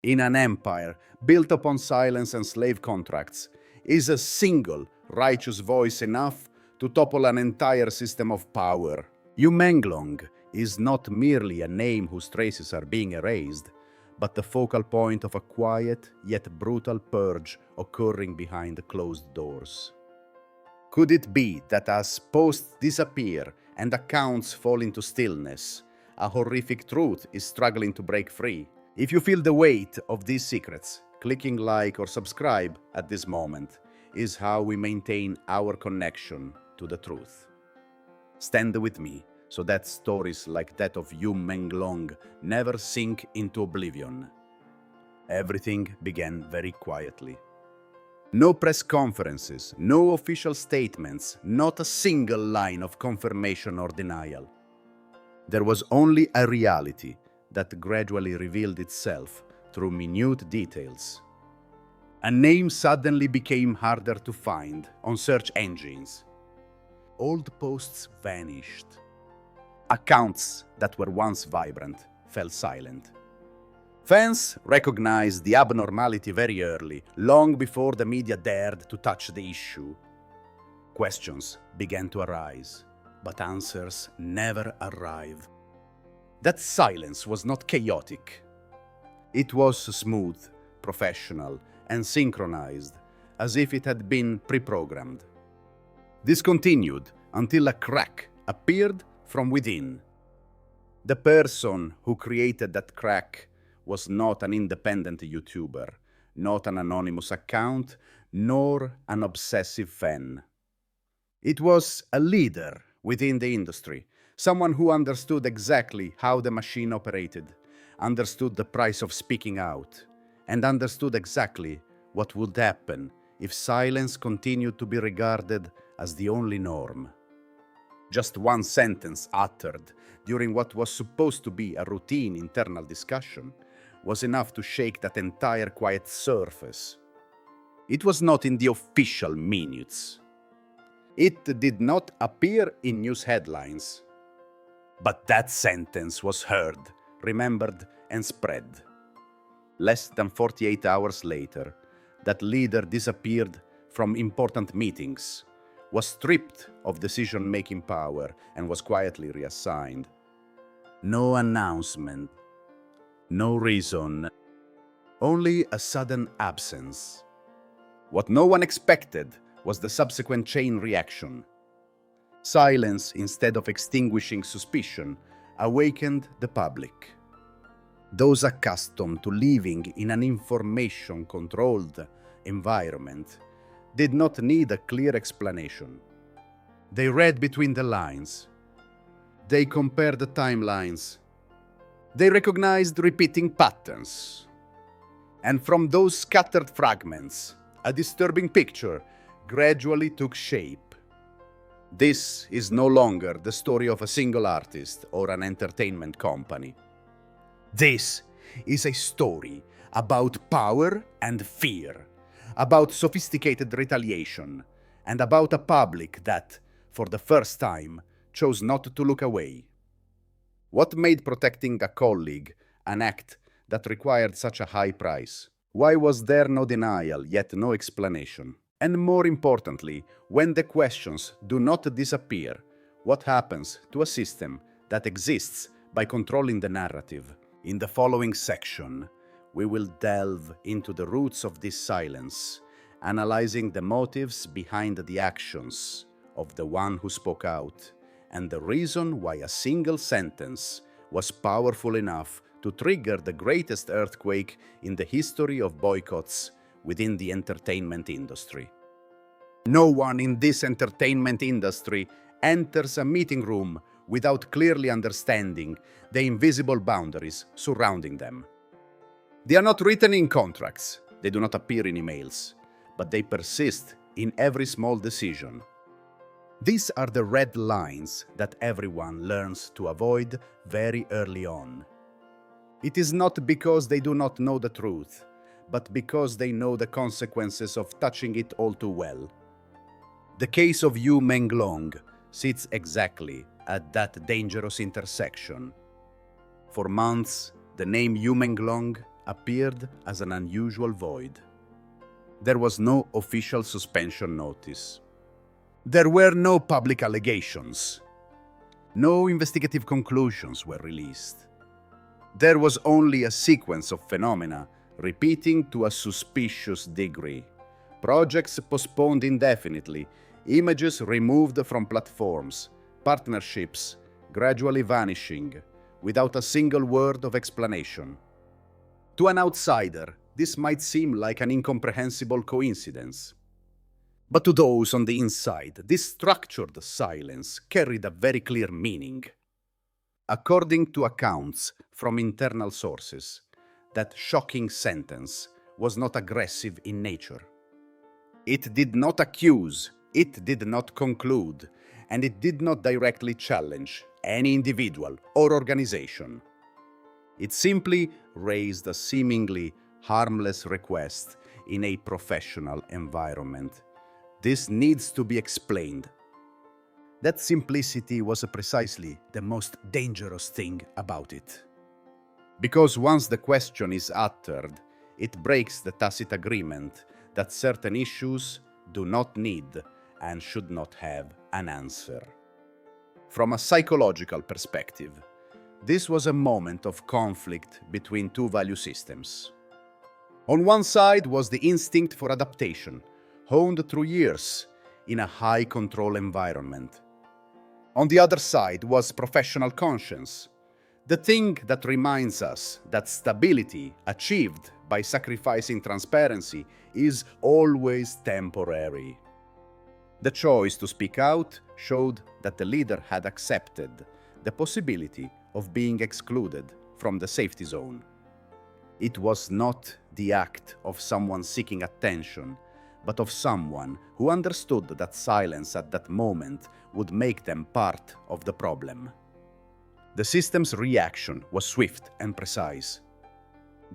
In an empire built upon silence and slave contracts, is a single righteous voice enough to topple an entire system of power? Yu Menglong is not merely a name whose traces are being erased, but the focal point of a quiet yet brutal purge occurring behind closed doors. Could it be that as posts disappear and accounts fall into stillness, a horrific truth is struggling to break free? If you feel the weight of these secrets, clicking like or subscribe at this moment is how we maintain our connection to the truth. Stand with me so that stories like that of Yu Menglong never sink into oblivion. Everything began very quietly. No press conferences, no official statements, not a single line of confirmation or denial. There was only a reality that gradually revealed itself through minute details. A name suddenly became harder to find on search engines. Old posts vanished. Accounts that were once vibrant fell silent. Fans recognized the abnormality very early, long before the media dared to touch the issue. Questions began to arise, but answers never arrived. That silence was not chaotic. It was smooth, professional, and synchronized, as if it had been pre-programmed. This continued until a crack appeared from within. The person who created that crack was not an independent YouTuber, not an anonymous account, nor an obsessive fan. It was a leader within the industry, someone who understood exactly how the machine operated, understood the price of speaking out, and understood exactly what would happen if silence continued to be regarded as the only norm. Just one sentence uttered during what was supposed to be a routine internal discussion was enough to shake that entire quiet surface. It was not in the official minutes. It did not appear in news headlines. But that sentence was heard, remembered, and spread. Less than 48 hours later, that leader disappeared from important meetings, was stripped of decision-making power, and was quietly reassigned. No announcement, no reason, only a sudden absence. What no one expected was the subsequent chain reaction. Silence, instead of extinguishing suspicion, awakened the public. Those accustomed to living in an information-controlled environment did not need a clear explanation. They read between the lines. They compared the timelines. They recognized repeating patterns. And from those scattered fragments, a disturbing picture gradually took shape. This is no longer the story of a single artist or an entertainment company. This is a story about power and fear, about sophisticated retaliation, and about a public that, for the first time, chose not to look away. What made protecting a colleague an act that required such a high price? Why was there no denial, yet no explanation? And more importantly, when the questions do not disappear, what happens to a system that exists by controlling the narrative? In the following section, we will delve into the roots of this silence, analyzing the motives behind the actions of the one who spoke out, and the reason why a single sentence was powerful enough to trigger the greatest earthquake in the history of boycotts within the entertainment industry. No one in this entertainment industry enters a meeting room without clearly understanding the invisible boundaries surrounding them. They are not written in contracts, they do not appear in emails, but they persist in every small decision. These are the red lines that everyone learns to avoid very early on. It is not because they do not know the truth, but because they know the consequences of touching it all too well. The case of Yu Menglong sits exactly at that dangerous intersection. For months, the name Yu Menglong appeared as an unusual void. There was no official suspension notice. There were no public allegations. No investigative conclusions were released. There was only a sequence of phenomena repeating to a suspicious degree. Projects postponed indefinitely, images removed from platforms, partnerships gradually vanishing, without a single word of explanation. To an outsider, this might seem like an incomprehensible coincidence. But to those on the inside, this structured silence carried a very clear meaning. According to accounts from internal sources, that shocking sentence was not aggressive in nature. It did not accuse, it did not conclude, and it did not directly challenge any individual or organization. It simply raised a seemingly harmless request in a professional environment. This needs to be explained. That simplicity was precisely the most dangerous thing about it. Because once the question is uttered, it breaks the tacit agreement that certain issues do not need and should not have an answer. From a psychological perspective, this was a moment of conflict between two value systems. On one side was the instinct for adaptation, honed through years in a high-control environment. On the other side was professional conscience, the thing that reminds us that stability achieved by sacrificing transparency is always temporary. The choice to speak out showed that the leader had accepted the possibility of being excluded from the safety zone. It was not the act of someone seeking attention, but of someone who understood that silence at that moment would make them part of the problem. The system's reaction was swift and precise.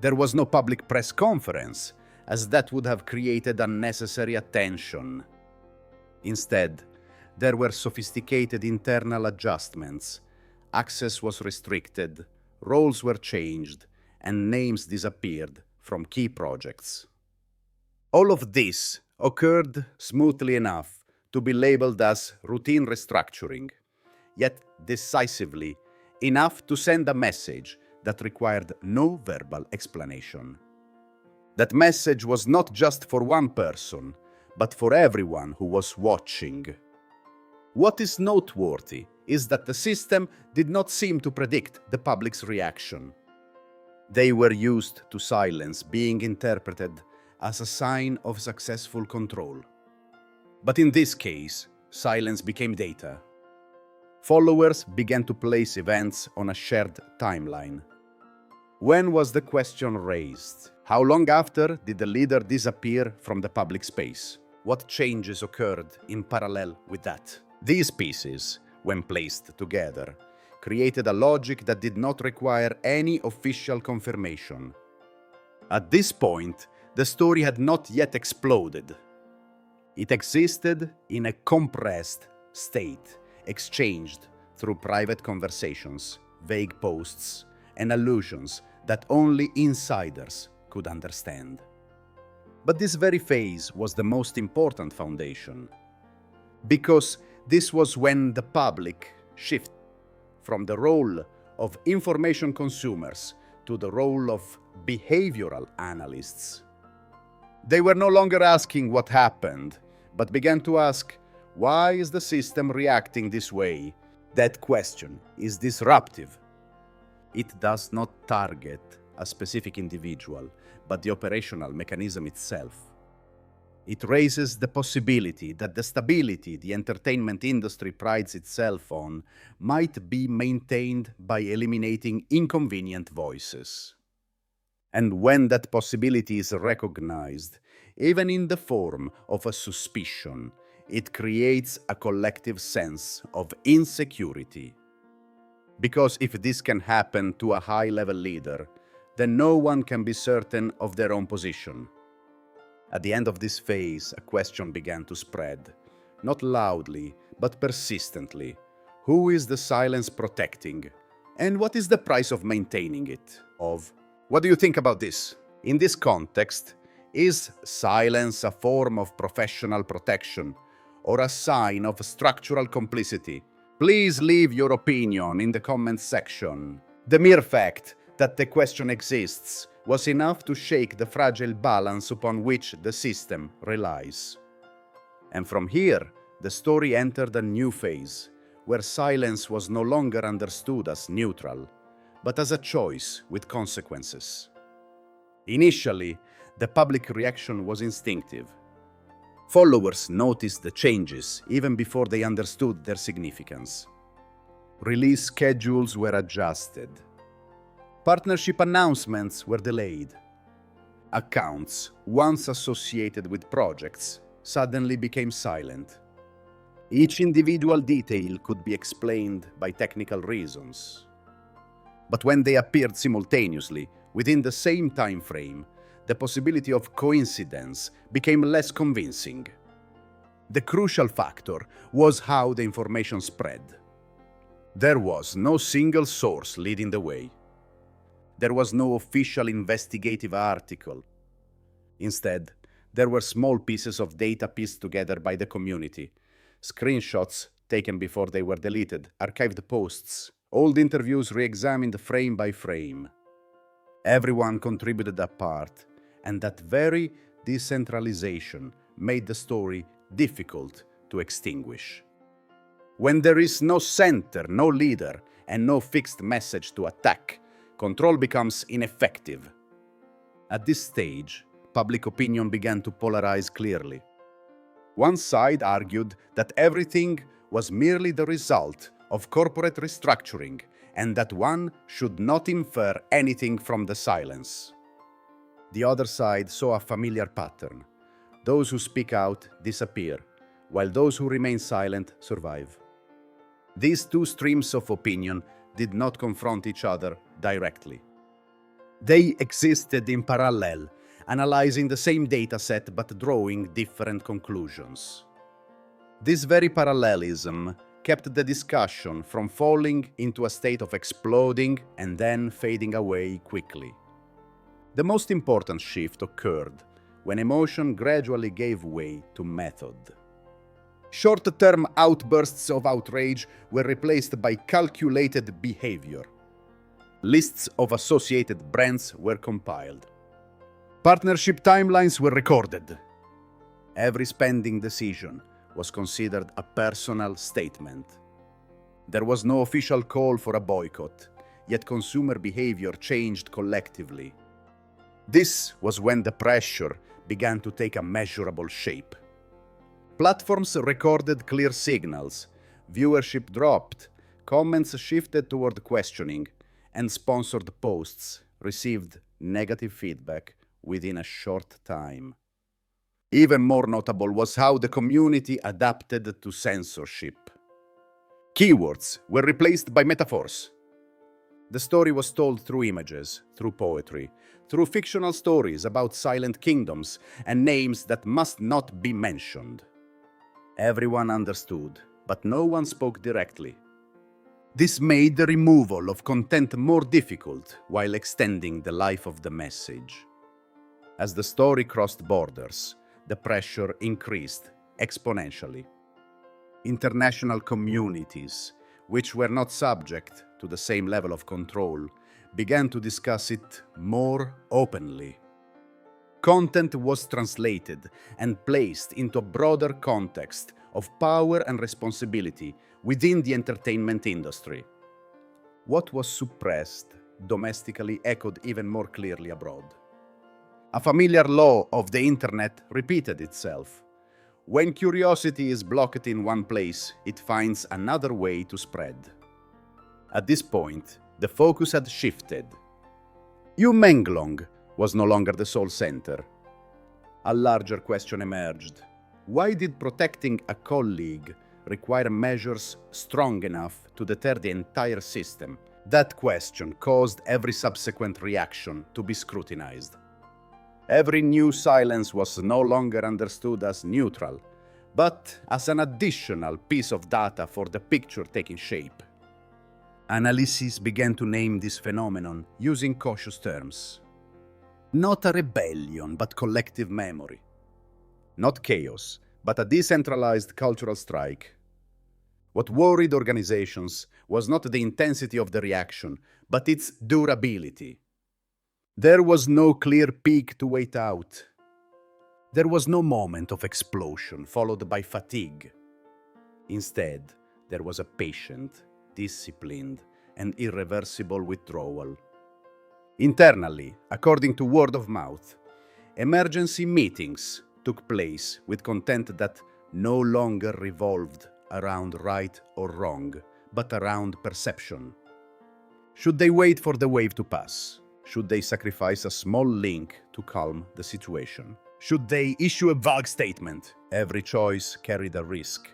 There was no public press conference, as that would have created unnecessary attention. Instead, there were sophisticated internal adjustments. Access was restricted, roles were changed, and names disappeared from key projects. All of this occurred smoothly enough to be labeled as routine restructuring, yet decisively enough to send a message that required no verbal explanation. That message was not just for one person, but for everyone who was watching. What is noteworthy is that the system did not seem to predict the public's reaction. They were used to silence being interpreted as a sign of successful control. But in this case, silence became data. Followers began to place events on a shared timeline. When was the question raised? How long after did the leader disappear from the public space? What changes occurred in parallel with that? These pieces, when placed together, created a logic that did not require any official confirmation. At this point, the story had not yet exploded. It existed in a compressed state, exchanged through private conversations, vague posts, and allusions that only insiders could understand. But this very phase was the most important foundation, because this was when the public shifted from the role of information consumers to the role of behavioral analysts. They were no longer asking what happened, but began to ask, why is the system reacting this way? That question is disruptive. It does not target a specific individual, but the operational mechanism itself. It raises the possibility that the stability the entertainment industry prides itself on might be maintained by eliminating inconvenient voices. And when that possibility is recognized, even in the form of a suspicion, it creates a collective sense of insecurity. Because if this can happen to a high-level leader, then no one can be certain of their own position. At the end of this phase, a question began to spread, not loudly, but persistently. Who is the silence protecting? And what is the price of maintaining it? Of What do you think about this? In this context, is silence a form of professional protection or a sign of structural complicity? Please leave your opinion in the comments section. The mere fact that the question exists was enough to shake the fragile balance upon which the system relies. And from here, the story entered a new phase, where silence was no longer understood as neutral, but as a choice with consequences. Initially, the public reaction was instinctive. Followers noticed the changes even before they understood their significance. Release schedules were adjusted. Partnership announcements were delayed. Accounts, once associated with projects, suddenly became silent. Each individual detail could be explained by technical reasons. But when they appeared simultaneously, within the same time frame, the possibility of coincidence became less convincing. The crucial factor was how the information spread. There was no single source leading the way. There was no official investigative article. Instead, there were small pieces of data pieced together by the community. Screenshots taken before they were deleted, archived posts, old interviews re-examined frame by frame. Everyone contributed a part, and that very decentralization made the story difficult to extinguish. When there is no center, no leader, and no fixed message to attack, control becomes ineffective. At this stage, public opinion began to polarize clearly. One side argued that everything was merely the result of corporate restructuring and that one should not infer anything from the silence. The other side saw a familiar pattern. Those who speak out disappear, while those who remain silent survive. These two streams of opinion did not confront each other directly. They existed in parallel, analyzing the same dataset but drawing different conclusions. This very parallelism kept the discussion from falling into a state of exploding and then fading away quickly. The most important shift occurred when emotion gradually gave way to method. Short-term outbursts of outrage were replaced by calculated behavior. Lists of associated brands were compiled. Partnership timelines were recorded. Every spending decision was considered a personal statement. There was no official call for a boycott, yet consumer behavior changed collectively. This was when the pressure began to take a measurable shape. Platforms recorded clear signals, viewership dropped, comments shifted toward questioning, and sponsored posts received negative feedback within a short time. Even more notable was how the community adapted to censorship. Keywords were replaced by metaphors. The story was told through images, through poetry, through fictional stories about silent kingdoms and names that must not be mentioned. Everyone understood, but no one spoke directly. This made the removal of content more difficult while extending the life of the message. As the story crossed borders, the pressure increased exponentially. International communities, which were not subject to the same level of control, began to discuss it more openly. Content was translated and placed into a broader context of power and responsibility within the entertainment industry. What was suppressed domestically echoed even more clearly abroad. A familiar law of the internet repeated itself. When curiosity is blocked in one place, it finds another way to spread. At this point, the focus had shifted. Yu Menglong was no longer the sole center. A larger question emerged. Why did protecting a colleague require measures strong enough to deter the entire system? That question caused every subsequent reaction to be scrutinized. Every new silence was no longer understood as neutral, but as an additional piece of data for the picture taking shape. Analysts began to name this phenomenon using cautious terms. Not a rebellion, but collective memory. Not chaos, but a decentralized cultural strike. What worried organizations was not the intensity of the reaction, but its durability. There was no clear peak to wait out. There was no moment of explosion followed by fatigue. Instead, there was a patient, disciplined, and irreversible withdrawal. Internally, according to word of mouth, emergency meetings took place with content that no longer revolved around right or wrong, but around perception. Should they wait for the wave to pass? Should they sacrifice a small link to calm the situation? Should they issue a vague statement? Every choice carried a risk,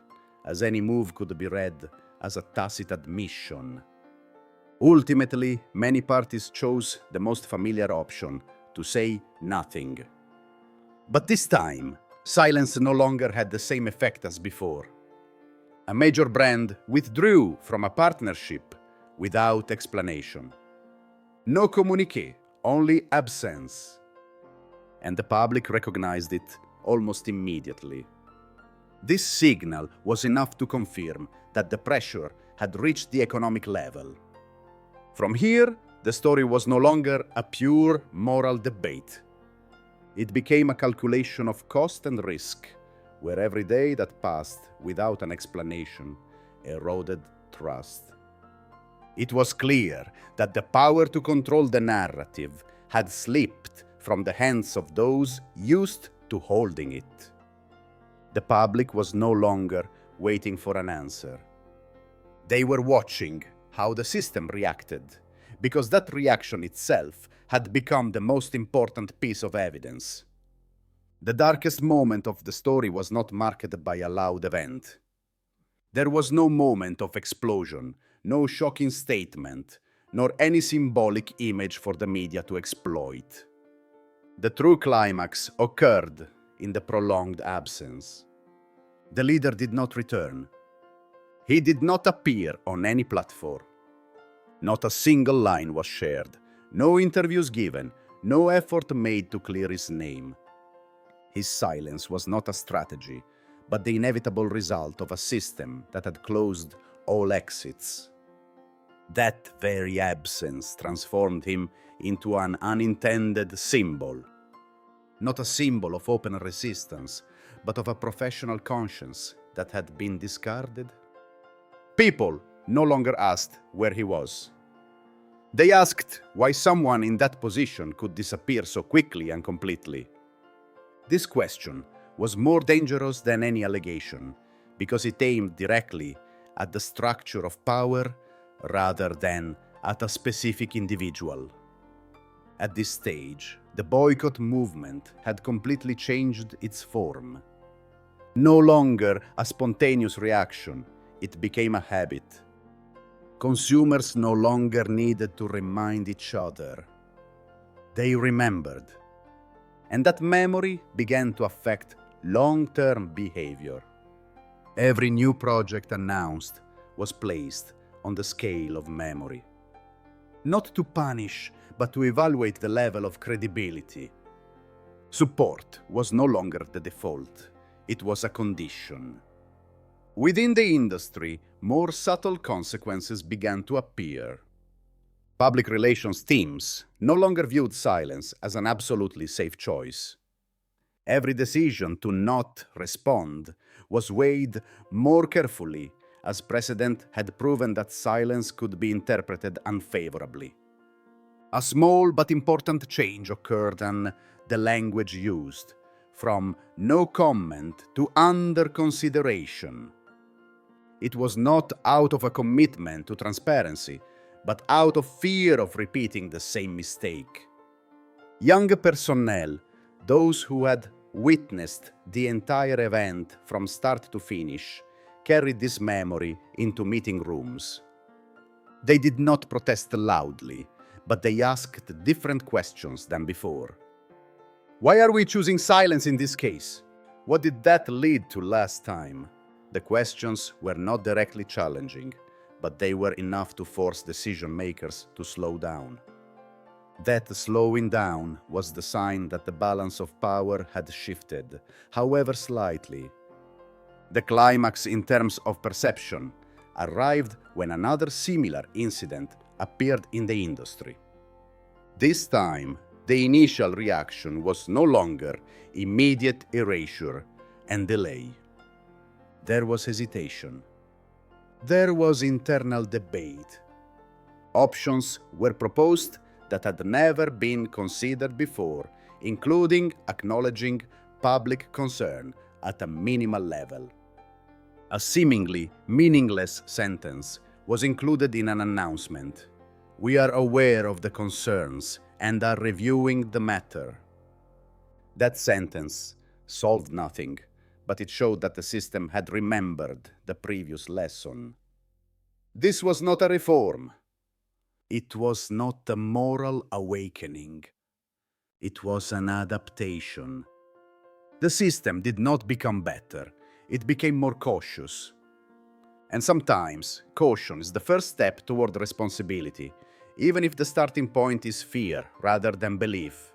as any move could be read as a tacit admission. Ultimately, many parties chose the most familiar option, to say nothing. But this time, silence no longer had the same effect as before. A major brand withdrew from a partnership without explanation. No communique, only absence. And the public recognized it almost immediately. This signal was enough to confirm that the pressure had reached the economic level. From here, the story was no longer a pure moral debate. It became a calculation of cost and risk, where every day that passed without an explanation eroded trust. It was clear that the power to control the narrative had slipped from the hands of those used to holding it. The public was no longer waiting for an answer. They were watching how the system reacted, because that reaction itself had become the most important piece of evidence. The darkest moment of the story was not marked by a loud event. There was no moment of explosion, no shocking statement, nor any symbolic image for the media to exploit. The true climax occurred in the prolonged absence. The leader did not return. He did not appear on any platform. Not a single line was shared, no interviews given, no effort made to clear his name. His silence was not a strategy, but the inevitable result of a system that had closed all exits. That very absence transformed him into an unintended symbol. Not a symbol of open resistance, but of a professional conscience that had been discarded. People no longer asked where he was. They asked why someone in that position could disappear so quickly and completely. This question was more dangerous than any allegation, because it aimed directly at the structure of power rather than at a specific individual. At this stage, the boycott movement had completely changed its form. No longer a spontaneous reaction, it became a habit. Consumers no longer needed to remind each other. They remembered. And that memory began to affect long-term behavior. Every new project announced was placed on the scale of memory. Not to punish, but to evaluate the level of credibility. Support was no longer the default. It was a condition. Within the industry, more subtle consequences began to appear. Public relations teams no longer viewed silence as an absolutely safe choice. Every decision to not respond was weighed more carefully, as precedent had proven that silence could be interpreted unfavorably. A small but important change occurred in the language used, from no comment to under consideration. It was not out of a commitment to transparency, but out of fear of repeating the same mistake. Young personnel, those who had witnessed the entire event from start to finish, carried this memory into meeting rooms. They did not protest loudly, but they asked different questions than before. Why are we choosing silence in this case? What did that lead to last time? The questions were not directly challenging, but they were enough to force decision makers to slow down. That slowing down was the sign that the balance of power had shifted, however slightly. The climax in terms of perception arrived when another similar incident appeared in the industry. This time, the initial reaction was no longer immediate erasure and delay. There was hesitation. There was internal debate. Options were proposed that had never been considered before, including acknowledging public concern at a minimal level. A seemingly meaningless sentence was included in an announcement. "We are aware of the concerns and are reviewing the matter." That sentence solved nothing, but it showed that the system had remembered the previous lesson. This was not a reform. It was not a moral awakening. It was an adaptation. The system did not become better. It became more cautious. And sometimes, caution is the first step toward responsibility, even if the starting point is fear rather than belief.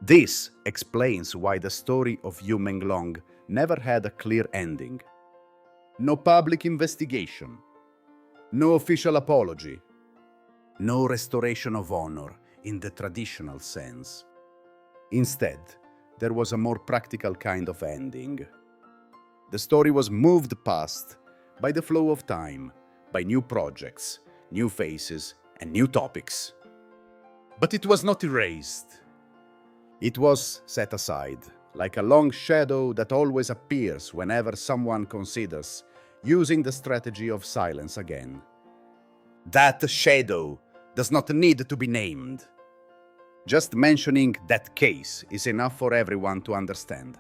This explains why the story of Yu Menglong never had a clear ending. No public investigation. No official apology. No restoration of honor in the traditional sense. Instead, there was a more practical kind of ending. The story was moved past by the flow of time, by new projects, new faces, and new topics. But it was not erased. It was set aside, like a long shadow that always appears whenever someone considers using the strategy of silence again. That shadow does not need to be named. Just mentioning that case is enough for everyone to understand.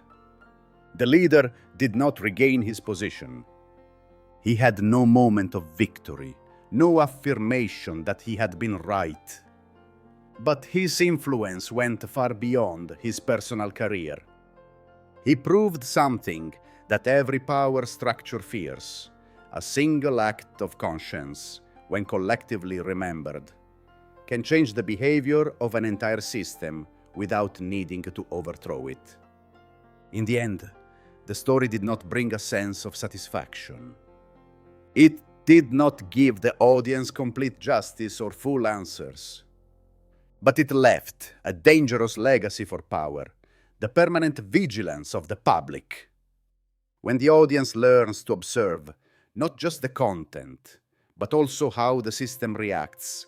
The leader did not regain his position. He had no moment of victory, no affirmation that he had been right. But his influence went far beyond his personal career. He proved something that every power structure fears: a single act of conscience, when collectively remembered, can change the behavior of an entire system without needing to overthrow it. In the end, the story did not bring a sense of satisfaction. It did not give the audience complete justice or full answers. But it left a dangerous legacy for power: the permanent vigilance of the public. When the audience learns to observe not just the content, but also how the system reacts,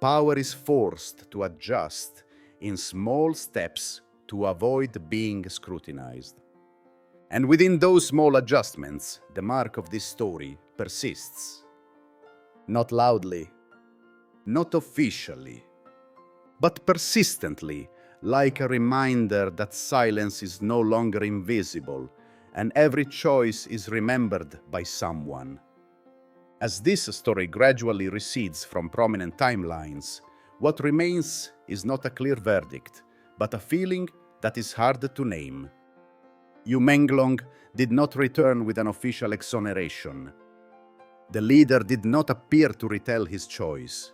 power is forced to adjust in small steps to avoid being scrutinized. And within those small adjustments, the mark of this story persists. Not loudly, not officially, but persistently, like a reminder that silence is no longer invisible and every choice is remembered by someone. As this story gradually recedes from prominent timelines, what remains is not a clear verdict, but a feeling that is hard to name. Yu Menglong did not return with an official exoneration. The leader did not appear to retell his choice.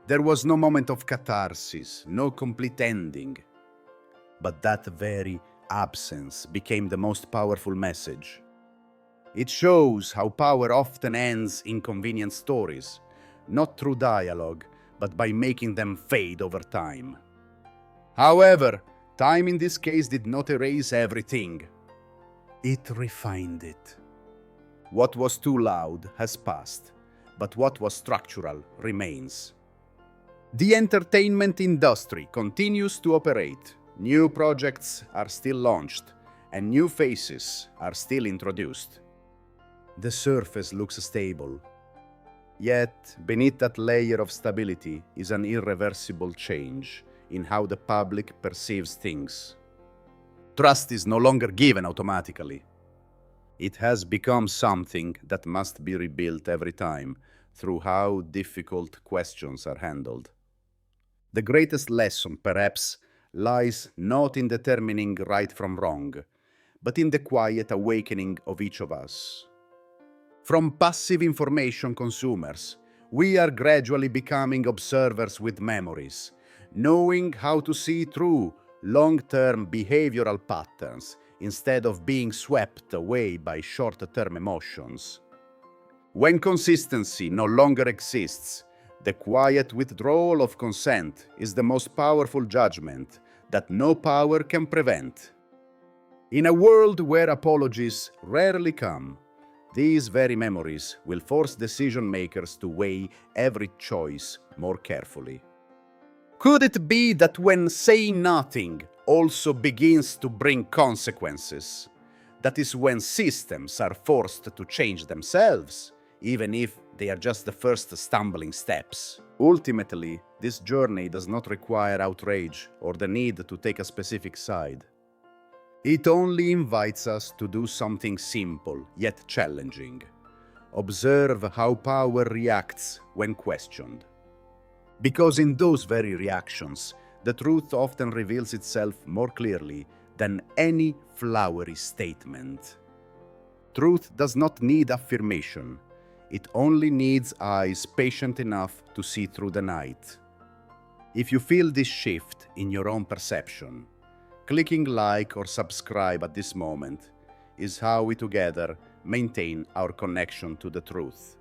There was no moment of catharsis, no complete ending. But that very absence became the most powerful message. It shows how power often ends in convenient stories, not through dialogue, but by making them fade over time. However, time in this case did not erase everything. It refined it. What was too loud has passed, but what was structural remains. The entertainment industry continues to operate. New projects are still launched, and new faces are still introduced. The surface looks stable. Yet, beneath that layer of stability is an irreversible change in how the public perceives things. Trust is no longer given automatically. It has become something that must be rebuilt every time through how difficult questions are handled. The greatest lesson, perhaps, lies not in determining right from wrong, but in the quiet awakening of each of us. From passive information consumers, we are gradually becoming observers with memories, knowing how to see through long-term behavioral patterns instead of being swept away by short-term emotions. When consistency no longer exists, the quiet withdrawal of consent is the most powerful judgment that no power can prevent. In a world where apologies rarely come, these very memories will force decision-makers to weigh every choice more carefully. Could it be that when saying nothing also begins to bring consequences, that is when systems are forced to change themselves, even if they are just the first stumbling steps? Ultimately, this journey does not require outrage or the need to take a specific side. It only invites us to do something simple yet challenging. Observe how power reacts when questioned. Because in those very reactions, the truth often reveals itself more clearly than any flowery statement. Truth does not need affirmation. It only needs eyes patient enough to see through the night. If you feel this shift in your own perception, clicking like or subscribe at this moment is how we together maintain our connection to the truth.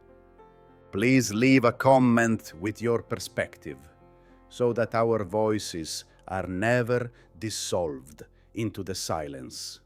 Please leave a comment with your perspective so that our voices are never dissolved into the silence.